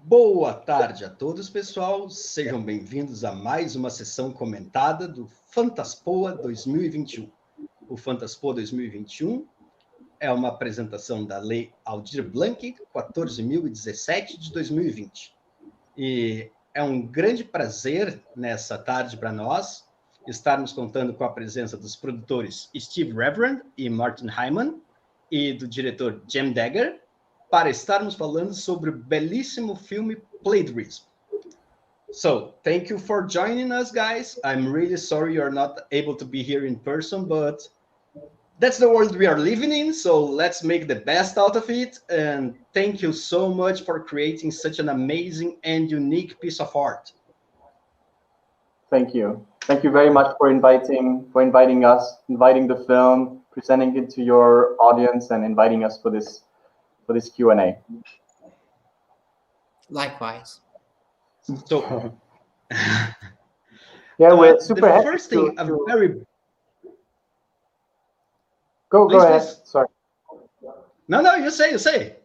Boa tarde a todos, pessoal. Sejam bem-vindos a mais uma sessão comentada do Fantaspoa 2021. O Fantaspoa 2021 é uma apresentação da Lei Aldir Blanc 14.017 de 2020. E é um grande prazer nessa tarde para nós estarmos contando com a presença dos produtores Steve Reverand e Martin Raiman e do diretor Gem Deger, para estarmos falando sobre o belíssimo filme Playdurizm. So, thank you for joining us, guys. I'm really sorry you're not able to be here in person, but that's the world we are living in, so let's make the best out of it. And thank you so much for creating such an amazing and unique piece of art. Thank you. Thank you very much for inviting us, inviting the film, presenting it to your audience, and inviting us for this Q&A. Likewise. So, yeah, we're super happy. First thing, Go ahead. Please. Sorry. No, you say.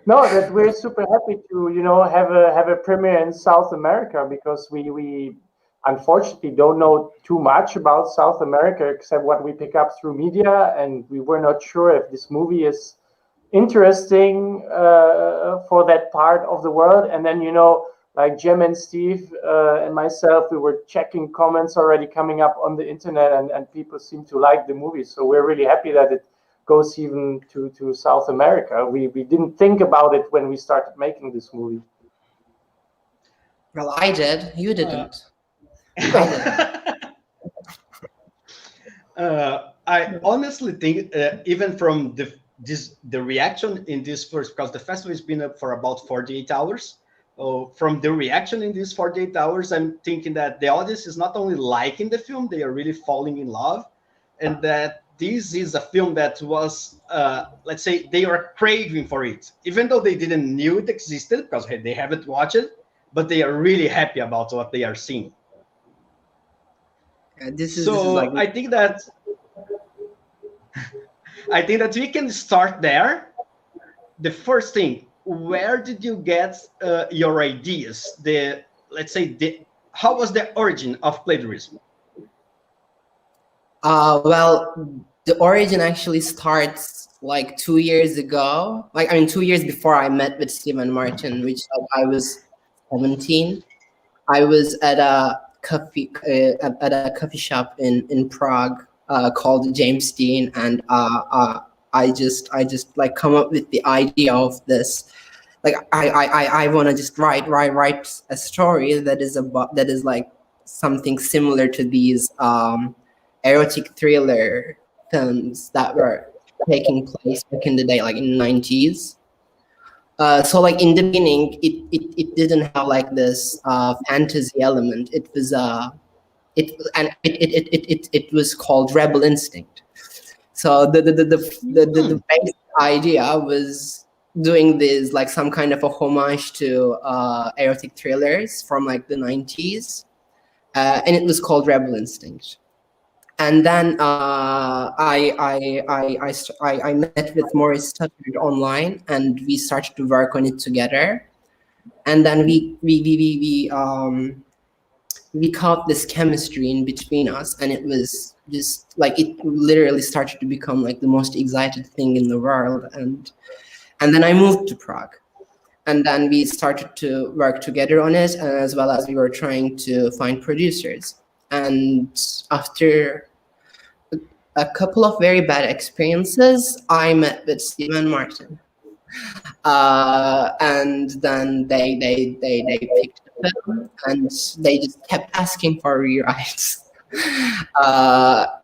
No, that we're super happy to have a premiere in South America, because we unfortunately don't know too much about South America except what we pick up through media, and we were not sure if this movie is interesting for that part of the world. And then like Gem and Steve and myself, we were checking comments already coming up on the internet, and people seem to like the movie. So we're really happy that it goes even to South America. We didn't think about it when we started making this movie. Well, I did. You didn't. I honestly think even from the reaction in this first, because the festival has been up for about 48 hours. From the reaction in these 48 hours, I'm thinking that the audience is not only liking the film, they are really falling in love, and that this is a film that was, let's say, they are craving for it, even though they didn't knew it existed because they haven't watched it, but they are really happy about what they are seeing. I think that we can start there. The first thing, where did you get your ideas? How was the origin of Playdurizm? Well, the origin actually starts like 2 years ago. 2 years before I met with Steve and Martin, which I was 17. I was at a coffee shop in Prague called James Dean, and I just like come up with the idea of this. Like I want to just write a story that is like something similar to these erotic thriller films that were taking place back in the day, like in the 90s. So like in the beginning, it didn't have like this fantasy element. It was called Rebel Instinct. So the basic idea was doing this like some kind of a homage to erotic thrillers from like the 90s, and it was called Rebel Instinct. And then I met with Maurice Stuttgart online, and we started to work on it together. And then we caught this chemistry in between us, and it was just like it literally started to become like the most excited thing in the world. And then I moved to Prague, and then we started to work together on it, as well as we were trying to find producers. And after a couple of very bad experiences, I met with Steve and Martin, and then they picked the film, and they just kept asking for rewrites.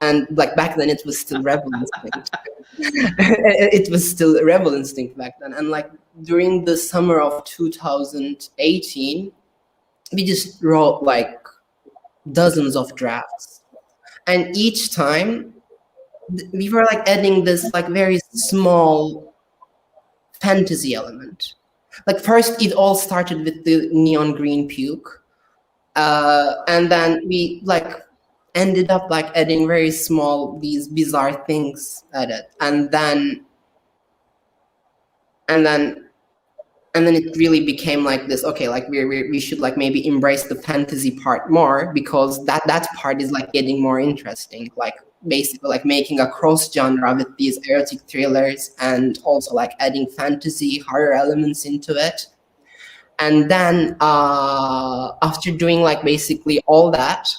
And like back then, it was still Rebel Instinct. It was still Rebel Instinct back then, and like during the summer of 2018, we just wrote like dozens of drafts, and each time we were like adding this like very small fantasy element. Like first it all started with the neon green puke, and then we like ended up like adding very small these bizarre things at it, and then And then it really became like this, okay, like we should like maybe embrace the fantasy part more, because that part is like getting more interesting, like basically like making a cross genre with these erotic thrillers and also like adding fantasy horror elements into it. And then after doing like basically all that,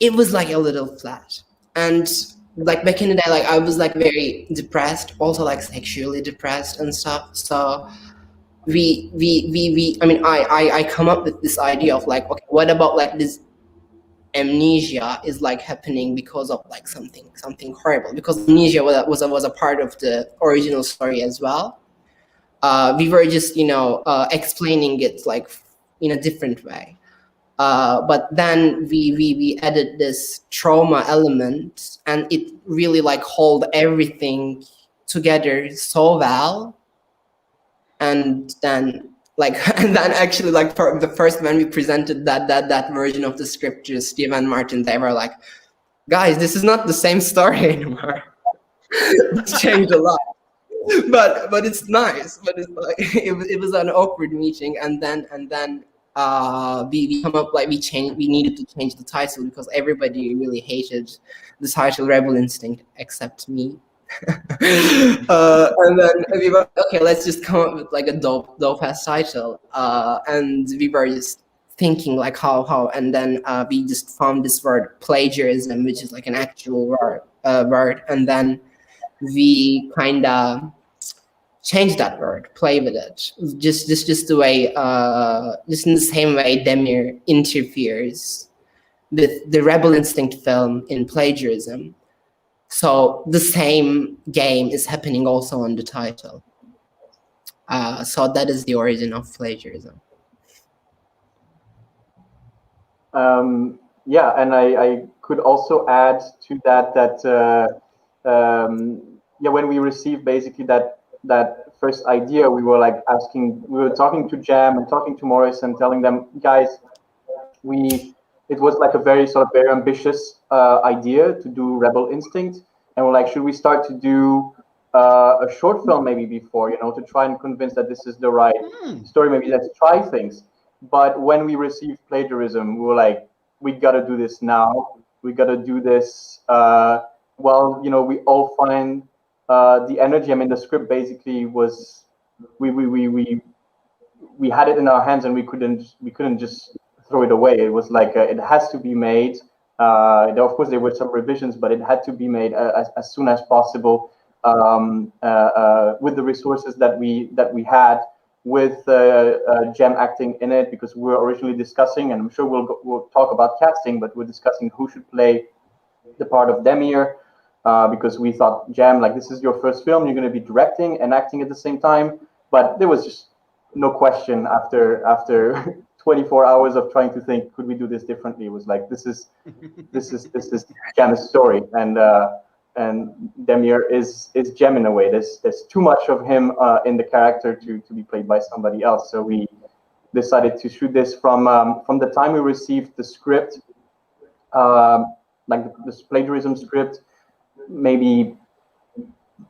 it was like a little flat. And like back in the day, like I was like very depressed, also like sexually depressed and stuff. So I come up with this idea of like, okay, what about like this amnesia is like happening because of like something horrible, because amnesia was a part of the original story as well. We were just explaining it like in a different way. But then we added this trauma element, and it really like hold everything together so well. And then actually like for the first when we presented that version of the script to Steve and Martin, they were like, guys, this is not the same story anymore. It's changed a lot. But it's nice. But it's like it was an awkward meeting, and then we come up like we needed to change the title because everybody really hated the title Rebel Instinct except me. And then we were okay, let's just come up with like a dope ass title. And we were just thinking like how and then we just found this word plagiarism, which is like an actual word, and then we kind of change that word, play with it, just the way, just in the same way Deger interferes with the Rebel Instinct film in Plagiarism. So the same game is happening also on the title. So that is the origin of Plagiarism. Yeah, and I could also add to that when we received basically that first idea, we were like we were talking to Gem and talking to Morris and telling them, guys, it was like a very ambitious idea to do Rebel Instinct, and we're like, should we start to do a short film maybe before, to try and convince that this is the right story, maybe let's try things. But when we received Plagiarism, we were like, we gotta do this now, we gotta do this we all find the energy. I mean, the script basically was we had it in our hands and we couldn't just throw it away. It was like it has to be made. Of course, there were some revisions, but it had to be made as soon as possible with the resources that we had, with Gem acting in it, because we were originally discussing, and I'm sure we'll talk about casting, but we're discussing who should play the part of Deger. Because we thought, Gem, like, this is your first film, you're going to be directing and acting at the same time. But there was just no question after 24 hours of trying to think, could we do this differently? It was like, this is Gem's story, and Deger is Gem in a way. There's too much of him in the character to be played by somebody else. So we decided to shoot this from the time we received the script, like this Plagiarism script. Maybe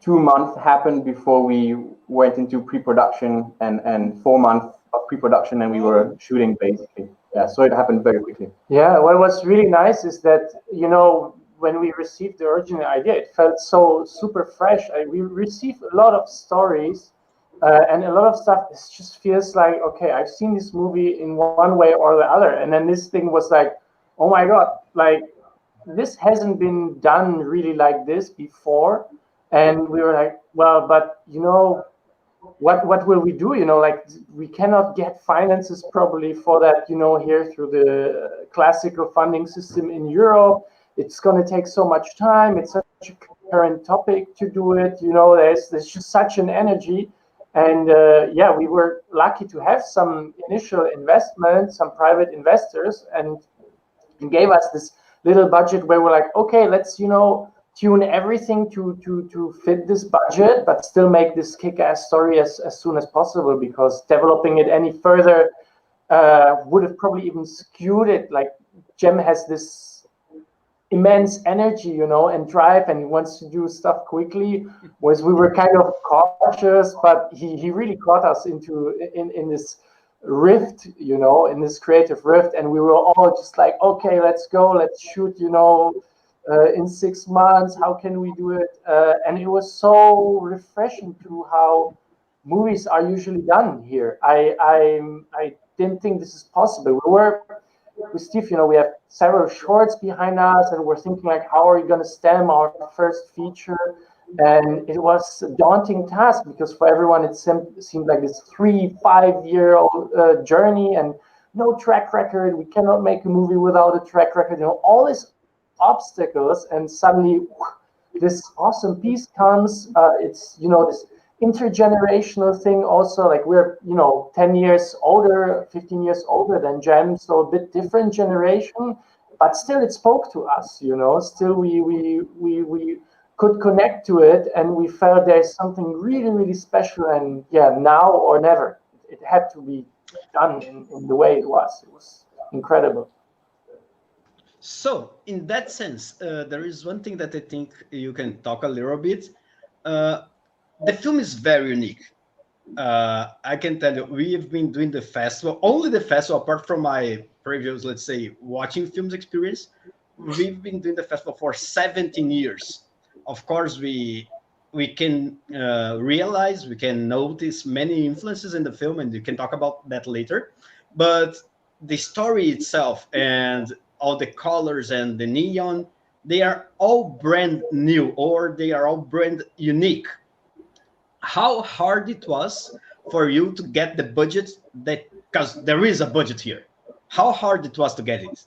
2 months happened before we went into pre-production, and 4 months of pre-production, and we were shooting basically. Yeah, so it happened very quickly. Yeah, what was really nice is that, when we received the original idea, it felt so super fresh. We received a lot of stories and a lot of stuff. It just feels like, okay, I've seen this movie in one way or the other, and then this thing was like, oh my God, like, this hasn't been done really like this before. And we were like, well, but what will we do? Like, we cannot get finances probably for that, here through the classical funding system in Europe. It's going to take so much time. It's such a current topic to do it. There's just such an energy. And we were lucky to have some initial investment, some private investors, and gave us this little budget where we're like, okay, let's tune everything to fit this budget, but still make this kick-ass story as soon as possible, because developing it any further would have probably even skewed it. Like, Gem has this immense energy, you know, and drive, and he wants to do stuff quickly. Was we were kind of cautious, but he really caught us in this rift, you know, in this creative rift, and we were all just like, okay, let's go, let's shoot, you know, in 6 months. How can we do it? And it was so refreshing to how movies are usually done here. I didn't think this is possible. We were with Steve, you know, we have several shorts behind us, and we're thinking like, how are we going to stem our first feature? And it was a daunting task because for everyone it seemed like this 3-5 year old journey, and no track record. We cannot make a movie without a track record. You know, all these obstacles, and suddenly this awesome piece comes. It's, you know, this intergenerational thing also, like we're, you know, 10 years older, 15 years older than Gem, so a bit different generation, but still it spoke to us, you know. Still we could connect to it, and we felt there's something really, really special, and yeah, now or never. It had to be done in the way it was. It was incredible. So in that sense, there is one thing that I think you can talk a little bit. The film is very unique. I can tell you, we've been doing the festival, only the festival, apart from my previous, let's say, watching films experience. We've been doing the festival for 17 years. Of course, we can realize, we can notice many influences in the film, and you can talk about that later. But the story itself and all the colors and the neon, they are all brand new, or they are all brand unique. How hard it was for you to get the budget, that, because there is a budget here, how hard it was to get it?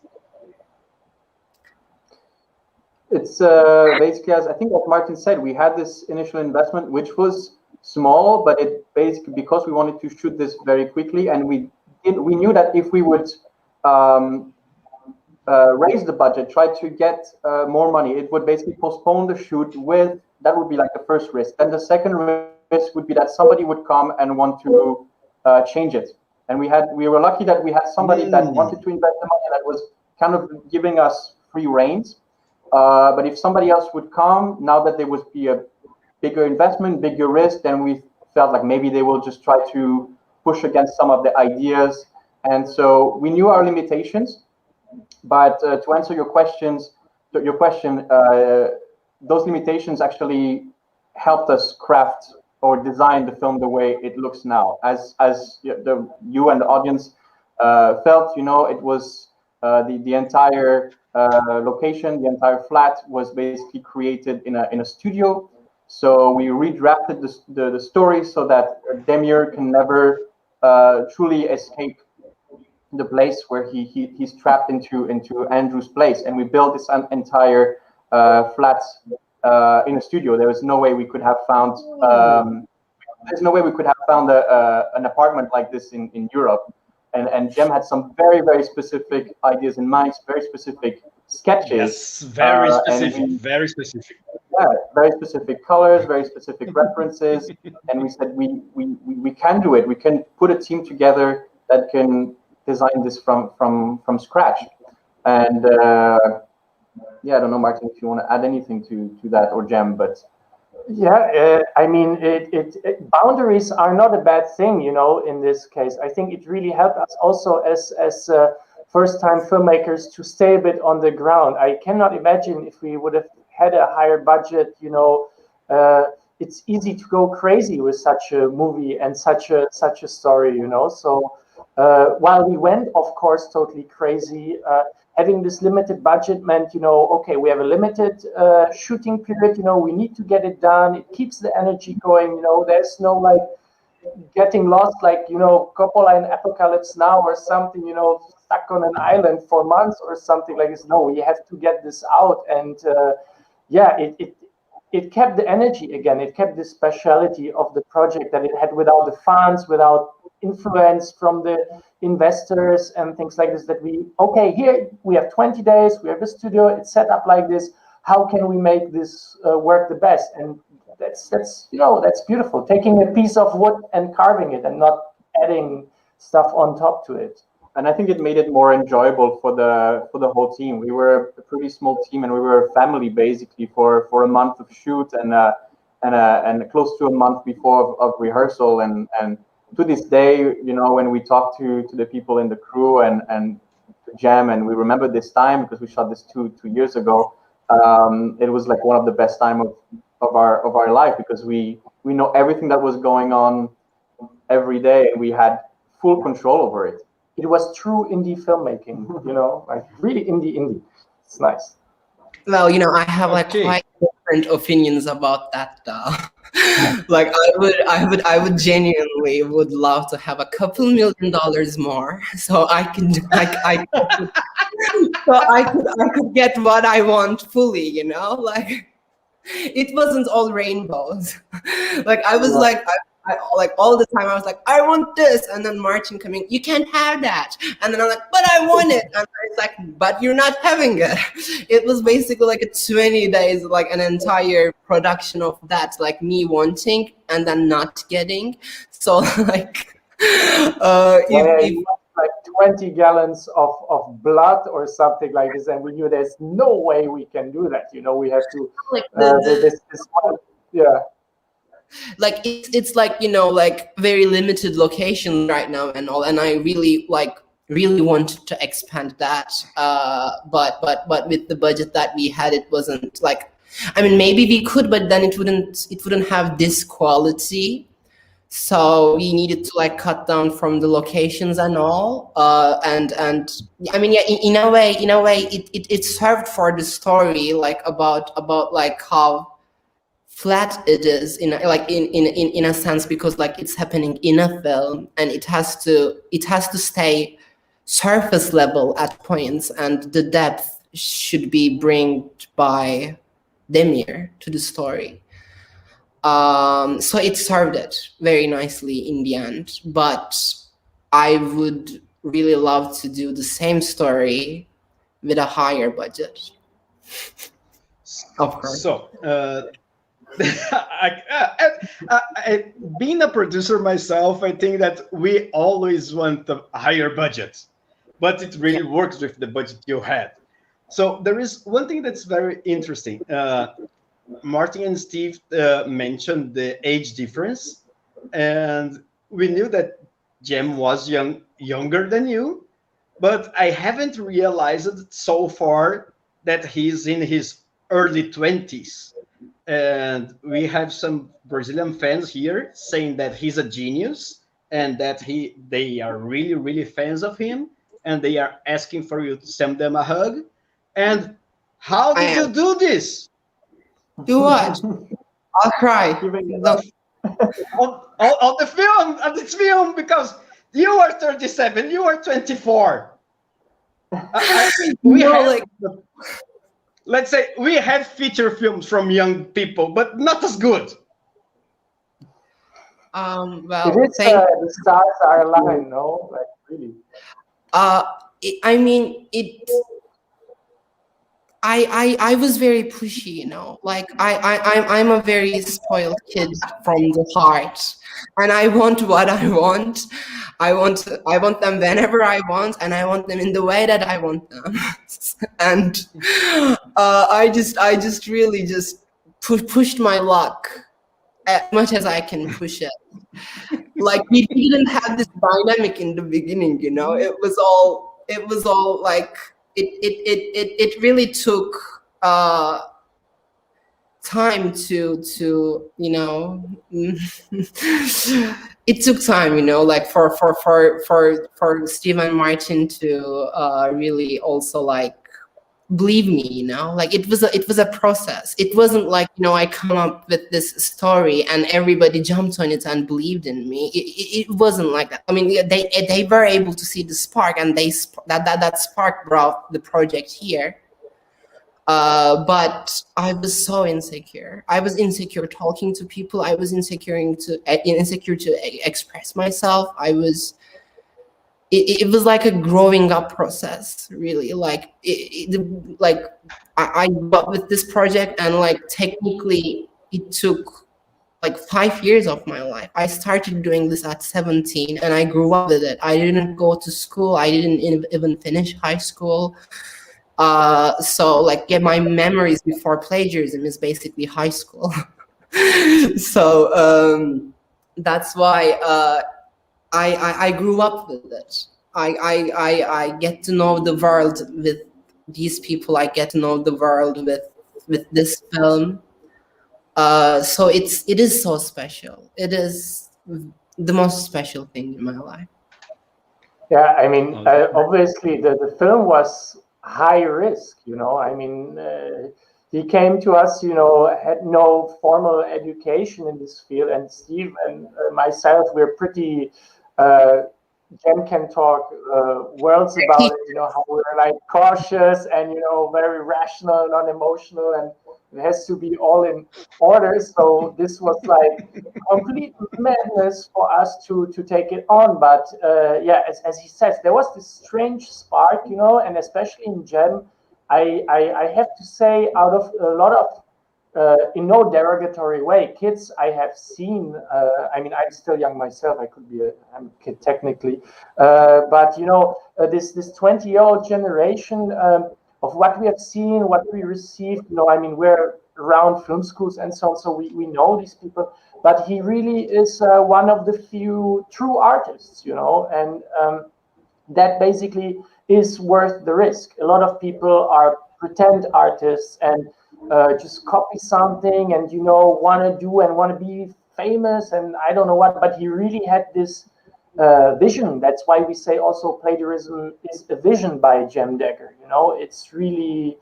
It's basically, as I think like Martin said, we had this initial investment which was small, but it basically, because we wanted to shoot this very quickly, and we knew that if we would raise the budget, try to get more money, it would basically postpone the shoot. That would be like the first risk. Then the second risk would be that somebody would come and want to change it. And we were lucky that we had somebody that wanted to invest the money, that was kind of giving us free reins. But if somebody else would come, now that there would be a bigger investment, bigger risk, then we felt like maybe they will just try to push against some of the ideas. And so we knew our limitations. But to answer your question, those limitations actually helped us craft or design the film the way it looks now. As you and the audience felt, you know, it was the entire location, the entire flat was basically created in a studio. So we redrafted the story so that Deger can never truly escape the place where he's trapped into Andrew's place, and we built this entire flat in a studio. There was no way we could have found an apartment like this in Europe. And Gem had some very, very specific ideas in mind, very specific sketches. Yes, very specific, very specific. Yeah, very specific colors, very specific references. And we said we can do it. We can put a team together that can design this from scratch. And yeah, I don't know, Martin, if you want to add anything to that, or Gem, but yeah, I mean, boundaries are not a bad thing, you know. In this case, I think it really helped us also as first-time filmmakers to stay a bit on the ground. I cannot imagine if we would have had a higher budget, you know. It's easy to go crazy with such a movie and such a story, you know. So while we went, of course, totally crazy, having this limited budget meant, you know, okay, we have a limited shooting period, you know, we need to get it done. It keeps the energy going, you know. There's no like getting lost, like, you know, Coppola in Apocalypse Now or something, you know, stuck on an island for months or something like this. No, we have to get this out. And yeah, it kept the energy again. It kept the speciality of the project that it had without the funds, without influence from the investors and things like this. That okay, here we have 20 days, we have a studio, it's set up like this. How can we make this work the best? And that's you know, that's beautiful. Taking a piece of wood and carving it and not adding stuff on top to it. and I think it made it more enjoyable for the whole team. We were a pretty small team, and we were a family basically for a month of shoot and close to a month before of rehearsal. And to this day, you know, when we talk to the people in the crew and to Gem, and we remember this time because we shot this two years ago. It was like one of the best time of our life, because we know everything that was going on every day, and we had full control over it. It was true indie filmmaking, you know, like really indie. It's nice. Well, you know, I have like quite different opinions about that though. Like I would genuinely would love to have a couple $1 million more, so I could get what I want fully, you know, like it wasn't all rainbows. Like I was like, I like all the time I was like, I want this, and then Martin coming, you can't have that, and then I'm like, but I want it, and it's like, but you're not having it. It was basically like a 20 days, like an entire production of that, like me wanting and then not getting. So like, if like 20 gallons of blood or something like this, and we knew there's no way we can do that. You know, we have to like like it's like, you know, like very limited location right now and all, and I really wanted to expand that, but with the budget that we had, it wasn't like, I mean, maybe we could, but then it wouldn't have this quality. So we needed to like cut down from the locations and all, and I mean, yeah, in a way it served for the story, like about like how flat it is in a sense, because like it's happening in a film, and it has to stay surface level at points, and the depth should be brought by Demir to the story. So it served it very nicely in the end, but I would really love to do the same story with a higher budget. Of course. So being a producer myself, I think that we always want a higher budget, but it really works with the budget you had. So there is one thing that's very interesting. Martin and Steve mentioned the age difference, and we knew that Gem was younger than you, but I haven't realized so far that he's in his early 20s. And we have some Brazilian fans here saying that he's a genius and that they are really, really fans of him, and they are asking for you to send them a hug. And how did you do this? Do what? I'll cry. On this film, because you are 37, you are 24. Let's say we have feature films from young people, but not as good. Well, the stars are aligned, no? Like really. I mean, I was very pushy, you know. Like I'm a very spoiled kid from the heart, and I want what I want. I want them whenever I want, and I want them in the way that I want them. And I just really just pushed my luck as much as I can push it. Like we didn't have this dynamic in the beginning, you know. It was all like it really took time to you know. It took time, you know, like for Steve and Martin to really also like believe me, you know. Like it was a process. It wasn't like, you know, I come up with this story and everybody jumped on it and believed in me. It wasn't like that. I mean, they were able to see the spark, and that spark brought the project here. But I was so insecure. I was insecure talking to people. I was insecure to express myself. It was like a growing up process, really. Like I got with this project, and like technically it took like 5 years of my life. I started doing this at 17 and I grew up with it. I didn't go to school. I didn't even finish high school. So like, yeah, my memories before plagiarism is basically high school. So that's why I grew up with it. I get to know the world with these people. I get to know the world with this film. So it is so special. It is the most special thing in my life. Yeah, I mean, obviously the film was high risk, you know. I mean, he came to us, you know, had no formal education in this field, and Steve and myself, we're pretty, Jen can talk worlds about it, you know, how we're like cautious and, you know, very rational, non-emotional, and it has to be all in order. So this was like complete madness for us to take it on. But yeah, as he says, there was this strange spark, you know, and especially in Gem, I have to say, out of a lot of in no derogatory way, kids I have seen. I mean, I'm still young myself. I'm a kid technically, but you know, this 20-year-old generation of what we have seen, what we received. You know, I mean, we're around film schools and so on, so we know these people. But he really is one of the few true artists, you know, and that basically is worth the risk. A lot of people are pretend artists and just copy something and, you know, want to be famous and I don't know what, but he really had this vision. That's why we say also Playdurizm is a vision by Gem Deger. You know, it's really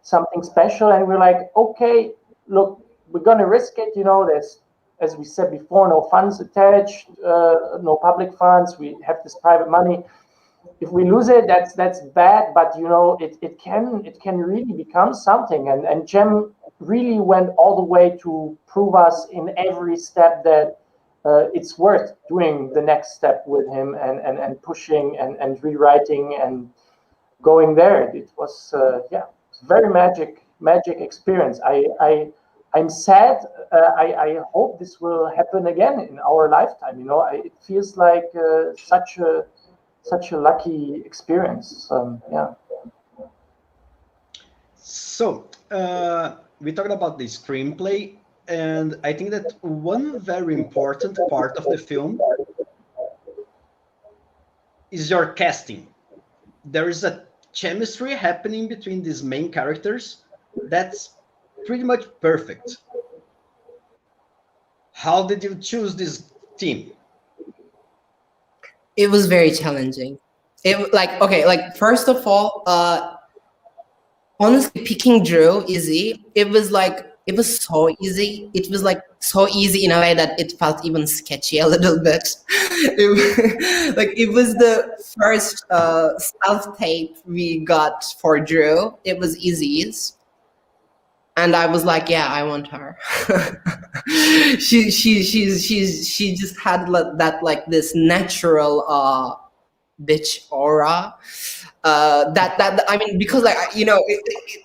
something special, and we're like, okay, look, we're gonna risk it. You know, there's, as we said before, no funds attached, no public funds. We have this private money. If we lose it, that's bad. But you know, it can really become something. And Gem really went all the way to prove us in every step that it's worth doing the next step with him and pushing and rewriting and going there. It was very magic experience. I'm sad. I hope this will happen again in our lifetime. You know, it feels like such a lucky experience. Yeah. So we talked about the screenplay, and I think that one very important part of the film is your casting. There is a chemistry happening between these main characters that's pretty much perfect. How did you choose this team? It was very challenging. First of all, honestly, picking Drew easy. It was so easy. It was like so easy in a way that it felt even sketchy a little bit. It was the first self-tape we got for Drew. It was easy. And I was like, yeah, I want her. she just had that like this natural bitch aura. That I mean, because like, you know,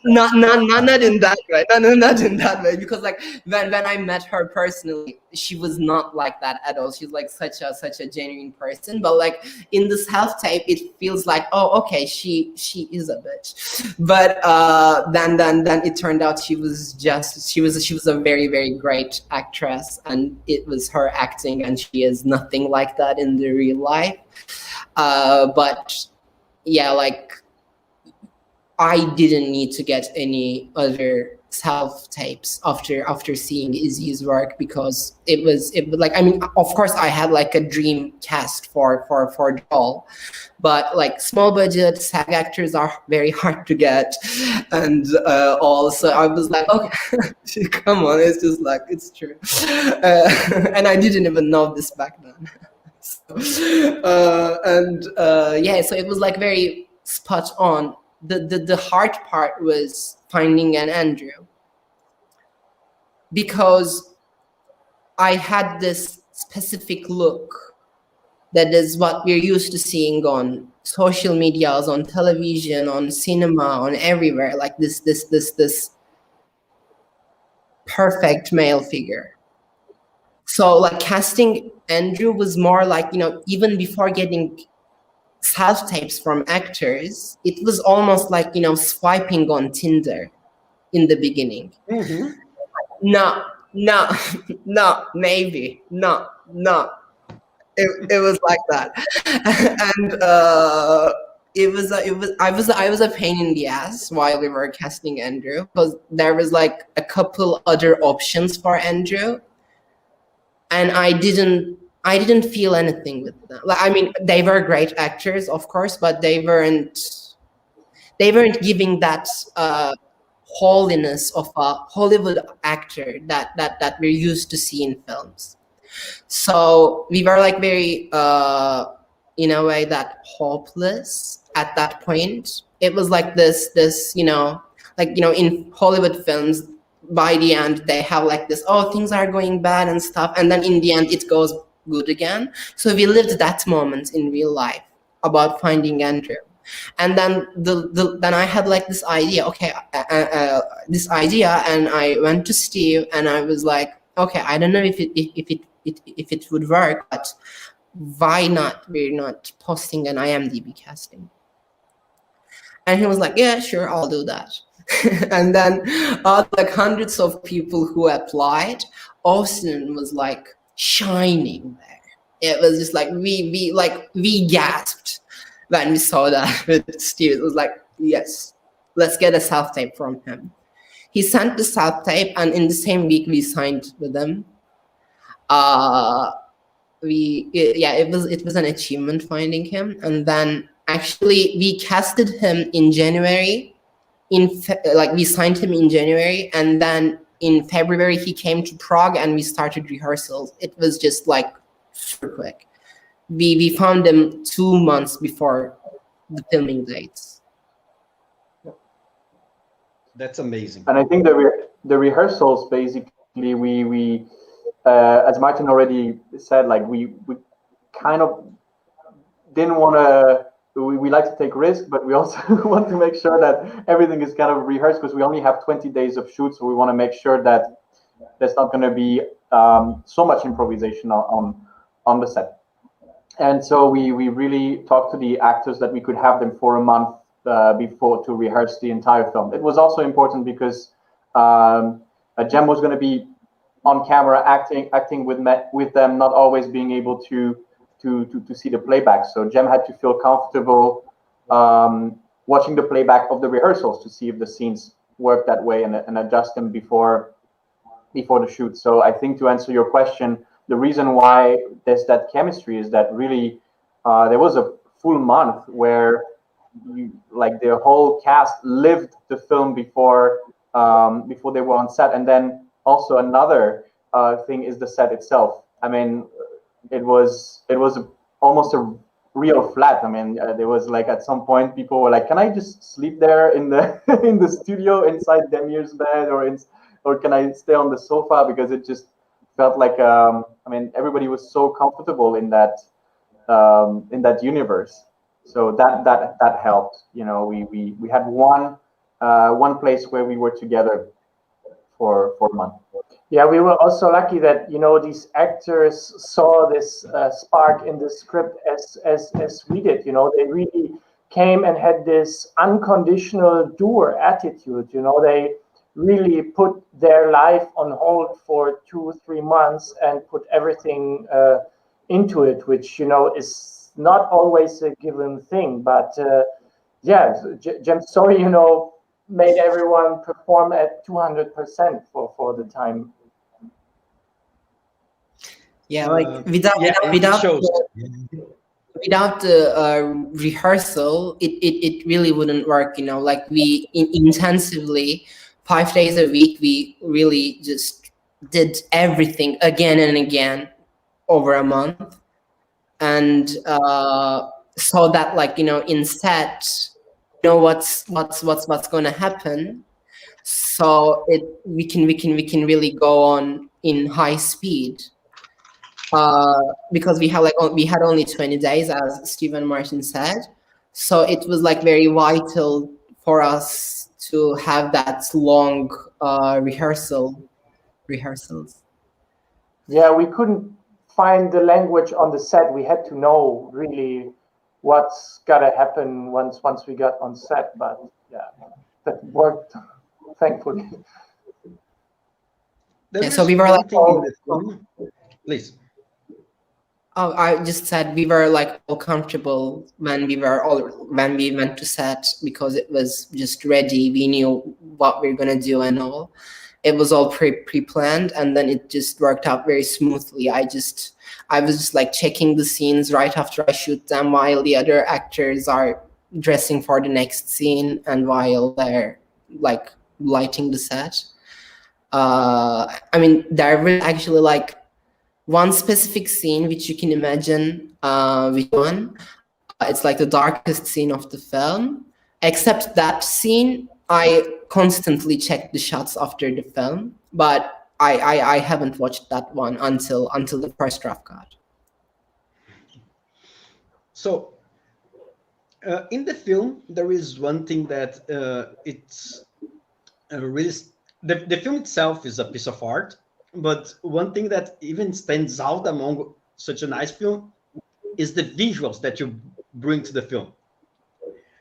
not in that way, not in that way, because like when I met her personally, she was not like that at all. She's like such a genuine person, but like in this half tape, it feels like, oh, okay, she is a bitch, but then it turned out she was a very, very great actress, and it was her acting, and she is nothing like that in the real life, but yeah, like I didn't need to get any other self-tapes after seeing Izzy's work, because it was like, I mean, of course I had like a dream cast for Joel, but like small budget SAG actors are very hard to get, and also I was like, okay, come on, it's just like, it's true, and I didn't even know this back then. So it was like very spot on. The hard part was finding an Andrew, because I had this specific look that is what we're used to seeing on social medias, on television, on cinema, on everywhere, like this perfect male figure. So like casting Andrew was more like, you know, even before getting self-tapes from actors, it was almost like, you know, swiping on Tinder in the beginning. Mm-hmm. No, maybe, no. It was like that. And I was a pain in the ass while we were casting Andrew, because there was like a couple other options for Andrew, and I didn't feel anything with them. Like, I mean, they were great actors, of course, but they weren't giving that holiness of a Hollywood actor that we're used to see in films. So we were like very in a way that hopeless at that point. It was like this, you know, like, you know, in Hollywood films, by the end they have like this, oh, things are going bad and stuff, and then in the end it goes good again. So we lived that moment in real life about finding Andrew. And then then I had like this idea, okay, this idea, and I went to Steve and I was like, okay, I don't know if it would work, but why not? We're not posting an IMDb casting. And he was like, yeah, sure, I'll do that. And then like hundreds of people who applied, Austin was like shining there. It was just like we gasped when we saw that with Steve. It was like, yes, let's get a self-tape from him. He sent the self-tape, and in the same week we signed with him. It was an achievement finding him. And then actually we casted him in January. We signed him in January, and then in February he came to Prague and we started rehearsals. It was just like super quick. We found him 2 months before the filming dates. That's amazing. And I think the rehearsals, basically, we as Martin already said, like we kind of didn't want to. We like to take risks, but we also want to make sure that everything is kind of rehearsed, because we only have 20 days of shoot, so we want to make sure that there's not going to be so much improvisation on the set. And so we really talked to the actors that we could have them for a month before to rehearse the entire film. It was also important because Gem was going to be on camera acting with them, not always being able to see the playback. So Gem had to feel comfortable watching the playback of the rehearsals to see if the scenes work that way and adjust them before the shoot. So I think, to answer your question, the reason why there's that chemistry is that really there was a full month where the whole cast lived the film before they were on set. And then also another thing is the set itself. I mean, it was almost a real flat. I mean, there was like, at some point people were like, "Can I just sleep there in the in the studio inside Demir's bed, or can I stay on the sofa?" Because it just felt like I mean, everybody was so comfortable in that universe. So that helped. You know, we had one place where we were together for a month. Yeah, we were also lucky that, you know, these actors saw this spark in the script as we did. You know, they really came and had this unconditional doer attitude. You know, they really put their life on hold for 2-3 months and put everything into it, which, you know, is not always a given thing. But yeah, Gem's story, you know, made everyone perform at 200% for the time. Yeah, like without the rehearsal, it really wouldn't work. You know, like we intensively 5 days a week, we really just did everything again and again over a month, and so that, like, you know, in set, you know what's going to happen, so we can really go on in high speed. Because we had only 20 days, as Steve and Martin said, so it was like very vital for us to have that long rehearsals. Yeah, we couldn't find the language on the set. We had to know really what's gotta happen once we got on set. But yeah, that worked, thankfully. So we were like, please. Oh, I just said we were like all comfortable when we went to set, because it was just ready. We knew what we were gonna do and all. It was all pre-planned, and then it just worked out very smoothly. I was just like checking the scenes right after I shoot them, while the other actors are dressing for the next scene, and while they're like lighting the set. I mean, there was actually like one specific scene which you can imagine which one. It's like the darkest scene of the film. Except that scene, I constantly check the shots after the film, but I haven't watched that one until the first draft cut. So in the film, there is one thing that it's really, the film itself is a piece of art, but one thing that even stands out among such a nice film is the visuals that you bring to the film.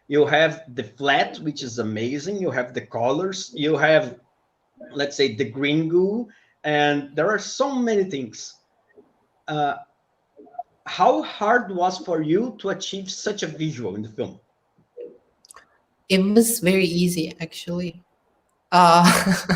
You have the flat, which is amazing. You have the colors. You have, let's say, the green goo, and there are so many things. How hard was for you to achieve such a visual in the film? It was very easy, actually. I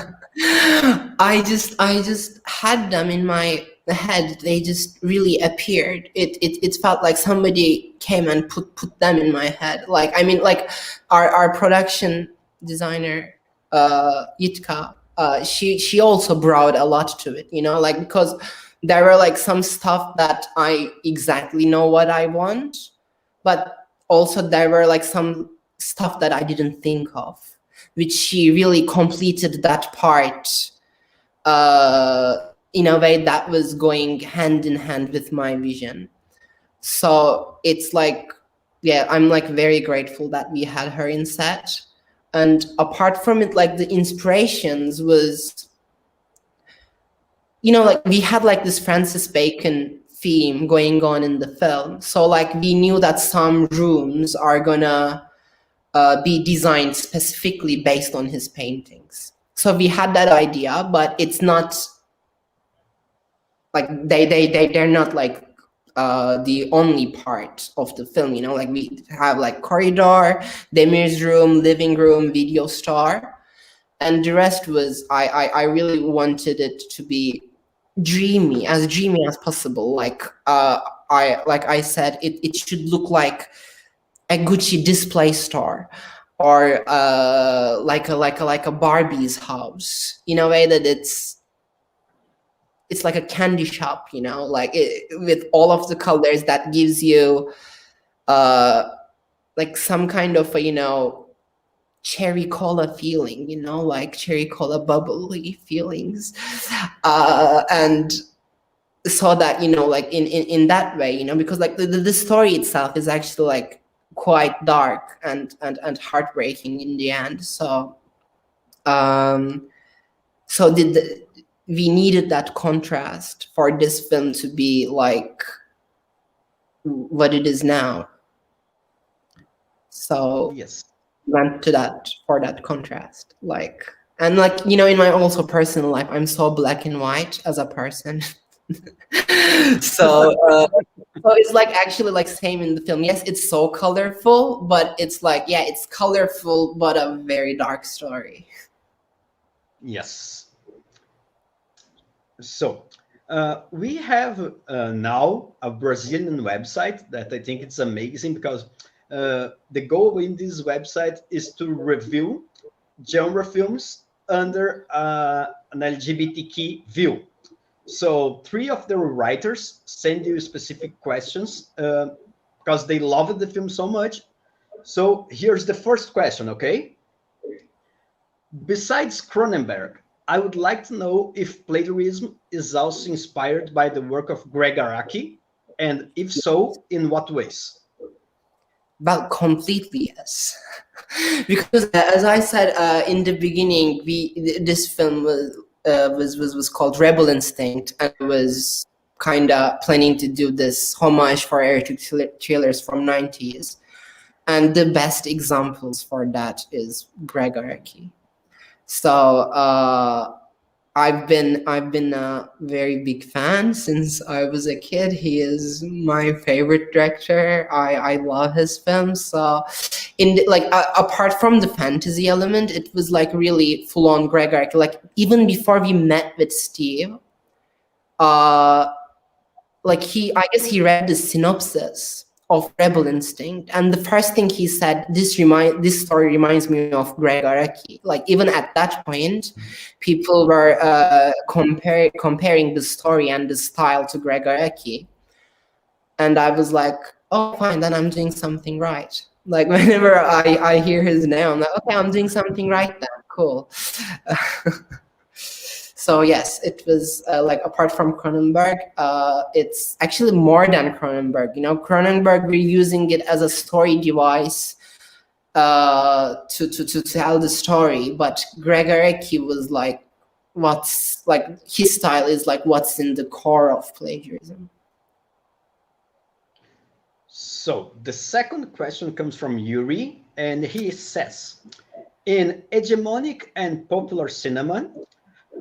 just had them in my head. They just really appeared. It felt like somebody came and put them in my head. Like, I mean, like our production designer, Yitka, she also brought a lot to it, you know, like, because there were like some stuff that I exactly know what I want, but also there were like some stuff that I didn't think of, which she really completed that part in a way that was going hand in hand with my vision. So it's like, yeah, I'm like very grateful that we had her in set. And apart from it, like the inspirations was, you know, like we had like this Francis Bacon theme going on in the film. So like we knew that some rooms are gonna be designed specifically based on his paintings. So we had that idea, but it's not like they're not like the only part of the film, you know, like we have like corridor, Demir's room, living room, video store, and the rest was I really wanted it to be dreamy as possible. Like I said, it should look like a Gucci display store, or like a Barbie's house, in a way that it's like a candy shop, you know, like with all of the colors that gives you like some kind of a, you know, cherry cola feeling, you know, like cherry cola bubbly feelings, and so that, you know, like in that way, you know, because like the story itself is actually like quite dark and heartbreaking in the end. So we needed that contrast for this film to be like what it is now. So yes, went to that for that contrast, like, and like, you know, in my also personal life, I'm so black and white as a person. So it's like actually like same in the film. Yes, it's so colorful, but it's like, yeah, it's colorful but a very dark story. Yes. So we have now a Brazilian website that I think it's amazing, because the goal in this website is to review genre films under an LGBTQ view. So 3 of the writers send you specific questions because they loved the film so much. So here's the first question, okay? Besides Cronenberg, I would like to know if Playdurizm is also inspired by the work of Greg Araki, and if so, in what ways? Well, completely yes. Because as I said in the beginning, this film was called Rebel Instinct, and was kind of planning to do this homage for erotic thrillers from 90s. And the best examples for that is Greg Araki. So I've been a very big fan since I was a kid. He is my favorite director. I love his films. So apart from the fantasy element, it was like really full on Greg Araki. Like even before we met with Steve, I guess he read the synopsis of Rebel Instinct, and the first thing he said, this story reminds me of Greg Araki. Like even at that point, people were comparing the story and the style to Greg Araki, and I was like, oh fine, then I'm doing something right. Like whenever I hear his name, I'm like, okay, I'm doing something right then, cool. So yes, it was apart from Cronenberg, it's actually more than Cronenberg. You know, Cronenberg, we're using it as a story device to tell the story, but Greg Araki was his style is like what's in the core of plagiarism. So the second question comes from Yuri, and he says, in hegemonic and popular cinema,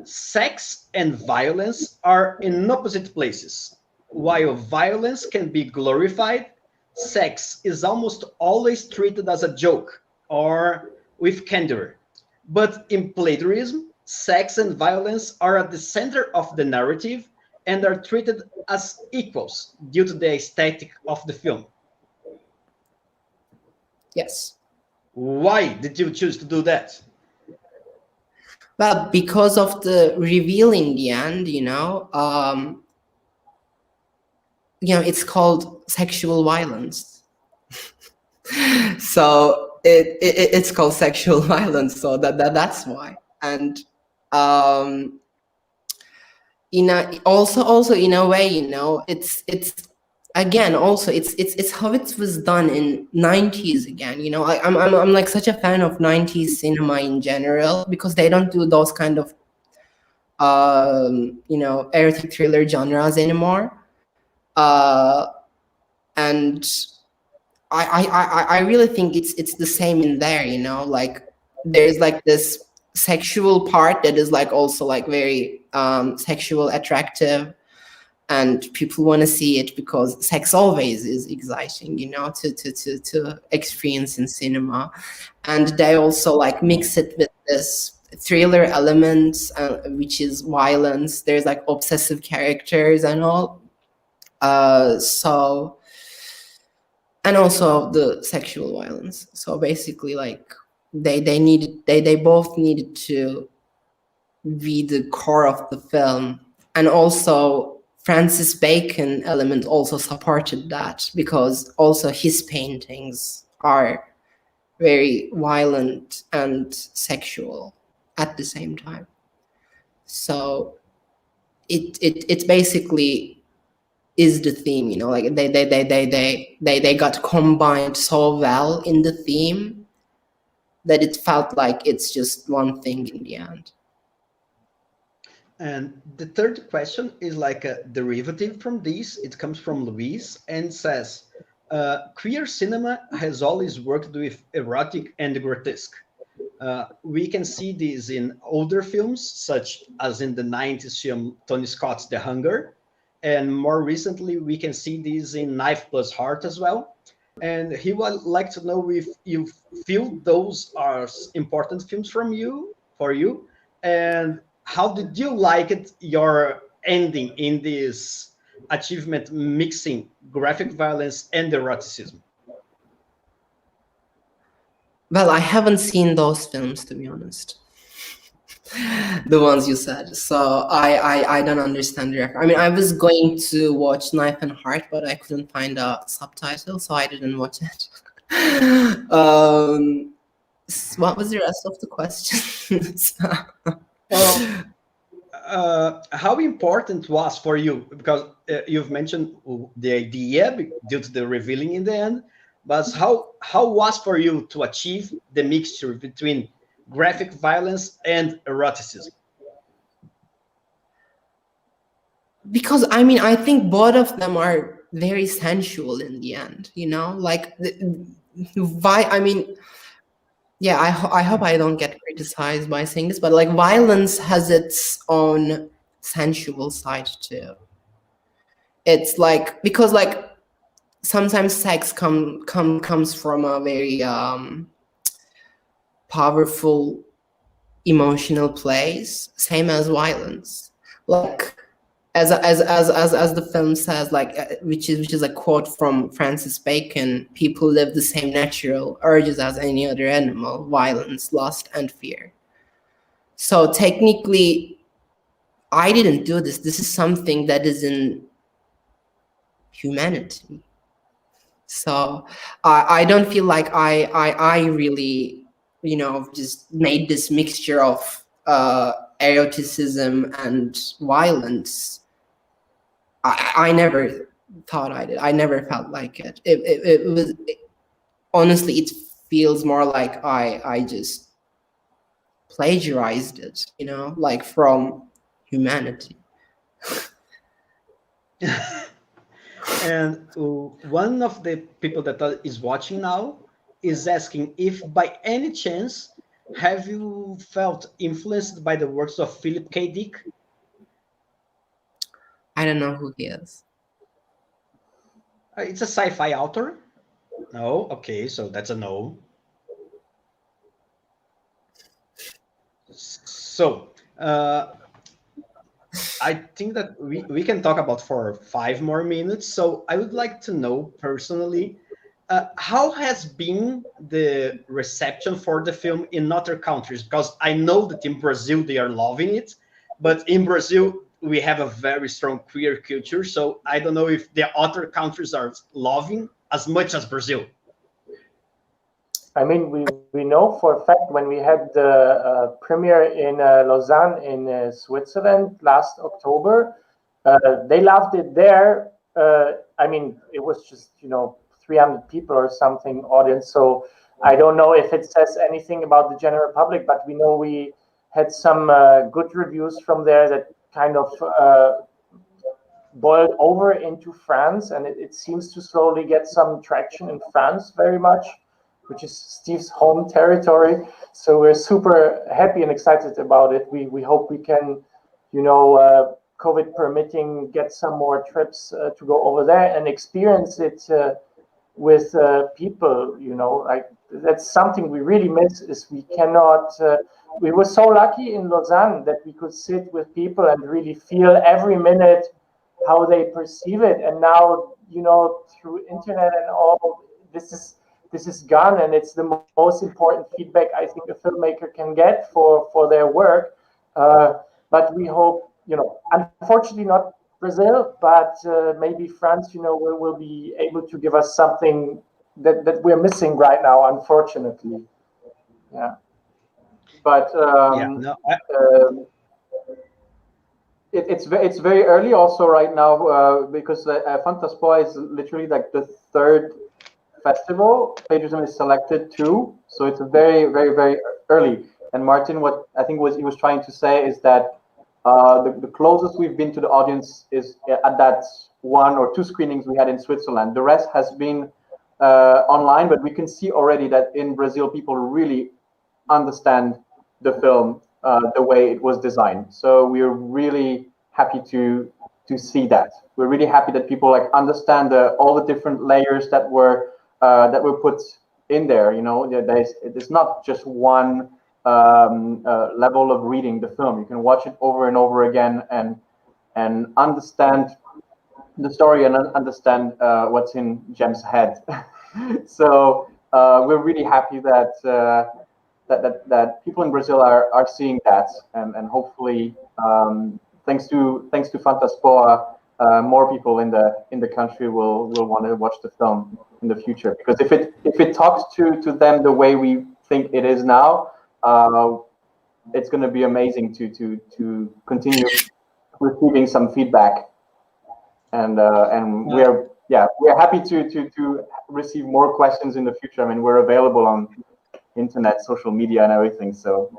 sex and violence are in opposite places. While violence can be glorified, sex is almost always treated as a joke or with candor. But in Playdurizm, sex and violence are at the center of the narrative and are treated as equals due to the aesthetic of the film. Yes. Why did you choose to do that? Well, because of the reveal in the end, it's called sexual violence. So it's called sexual violence. So that's why. And also in a way, it's again also it's how it was done in 90s again. I'm like such a fan of 90s cinema in general, because they don't do those kind of erotic thriller genres anymore, and I really think it's the same in there. Like there's like this sexual part that is like also like very sexual attractive, and people want to see it because sex always is exciting, to experience in cinema. And they also like mix it with this thriller elements, which is violence. There's like obsessive characters and all. So, and also the sexual violence. So basically, like they both needed to be the core of the film, and also Francis Bacon element also supported that, because also his paintings are very violent and sexual at the same time. So it basically is the theme, like they got combined so well in the theme that it felt like it's just one thing in the end. And the third question is like a derivative from this. It comes from Luis and says, queer cinema has always worked with erotic and grotesque. We can see this in older films, such as in the 90s film Tony Scott's The Hunger. And more recently, we can see this in Knife Plus Heart as well. And he would like to know if you feel those are important films for you, and how did you like it, your ending in this achievement mixing graphic violence and eroticism? Well, I haven't seen those films, to be honest. The ones you said. So I don't understand the reference. I mean, I was going to watch Knife and Heart, but I couldn't find a subtitle, so I didn't watch it. What was the rest of the question? How important was for you, because you've mentioned the idea due to the revealing in the end, but how was for you to achieve the mixture between graphic violence and eroticism? because I mean, I think both of them are very sensual in the end, you know, like I mean, yeah, I hope I don't get criticized by saying this, but like violence has its own sensual side too. It's like, because like sometimes sex comes from a very powerful emotional place, same as violence. Like as the film says, like which is a quote from Francis Bacon: people live the same natural urges as any other animal: violence, lust, and fear. So technically, I didn't do this. This is something that is in humanity. So I don't feel like I really, you know, just made this mixture of eroticism and violence. I never thought I did. I never felt like it. It was honestly, it feels more like I just plagiarized it, you know, like from humanity. And one of the people that is watching now is asking if by any chance have you felt influenced by the works of Philip K. Dick? I don't know who he is. It's a sci-fi author. No? Okay, so that's a no. So, I think that we can talk about for 5 more minutes. So I would like to know personally, how has been the reception for the film in other countries? Because I know that in Brazil they are loving it, but in Brazil we have a very strong queer culture. So I don't know if the other countries are loving as much as Brazil. I mean, we know for a fact when we had the premiere in Lausanne in Switzerland last October, they loved it there. I mean, it was just, you know, 300 people or something audience. So I don't know if it says anything about the general public, but we know we had some good reviews from there that kind of boiled over into France, and it seems to slowly get some traction in France very much, which is Steve's home territory. So we're super happy and excited about it. We hope we can, you know, COVID permitting, get some more trips to go over there and experience it with people. You know, like that's something we really miss. Is we cannot. We were so lucky in Lausanne that we could sit with people and really feel every minute how they perceive it. And now, you know, through internet and all, this is gone, and it's the most important feedback I think a filmmaker can get for their work. But we hope, you know, unfortunately not Brazil, but maybe France, you know, will be able to give us something that we're missing right now, unfortunately. Yeah. But it's very early also right now because Fantaspoa is literally like the third festival Playdurizm is selected to, so it's very, very, very early. And Martin, what I think he was trying to say is that the closest we've been to the audience is at that 1 or 2 screenings we had in Switzerland. The rest has been online, but we can see already that in Brazil people really understand the film the way it was designed. So we're really happy to see that. We're really happy that people like understand all the different layers that were put in there. You know, there's not just one level of reading the film. You can watch it over and over again and understand the story and understand what's in Gem's head. So we're really happy that that people in Brazil are seeing that, and hopefully thanks to Fantaspoa, more people in the country will want to watch the film in the future, because if it talks to them the way we think it is now, it's going to be amazing to continue receiving some feedback, and we're happy to receive more questions in the future. I mean, we're available on internet, social media, and everything, so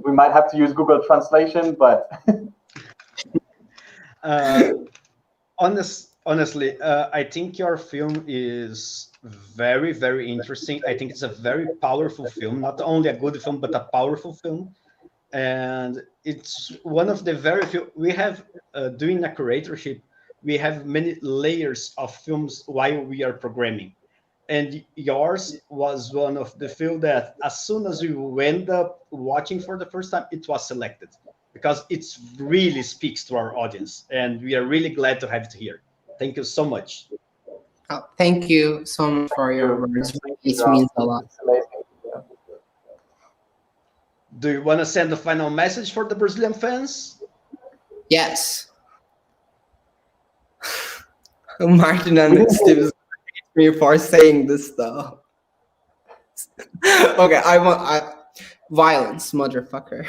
we might have to use Google Translation, but Honestly, I think your film is very, very interesting. I think it's a very powerful film, not only a good film, but a powerful film. And it's one of the very few we have doing a curatorship. We have many layers of films while we are programming. And yours was one of the few that as soon as you end up watching for the first time, it was selected because it really speaks to our audience. And we are really glad to have it here. Thank you so much. Oh, thank you so much for your words. It means a lot. It's amazing. Yeah. Do you want to send a final message for the Brazilian fans? Yes. Martin and Steve me for saying this though. Okay, I want violence, motherfucker.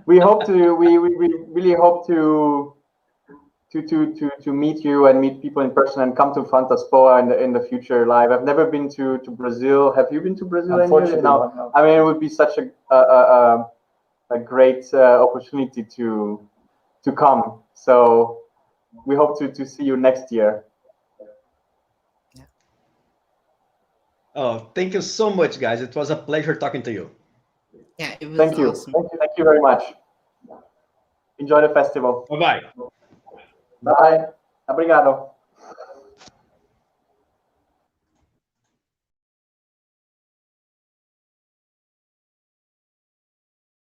We really hope to meet you and meet people in person and come to Fantaspoa in the future live. I've never been to Brazil. Have you been to Brazil? Unfortunately, no. I mean, it would be such a great opportunity to come. So we hope to see you next year. Oh, thank you so much, guys. It was a pleasure talking to you. Yeah, it was Thank you. awesome. Thank you very much. Enjoy the festival. Bye-bye. Bye. Obrigado.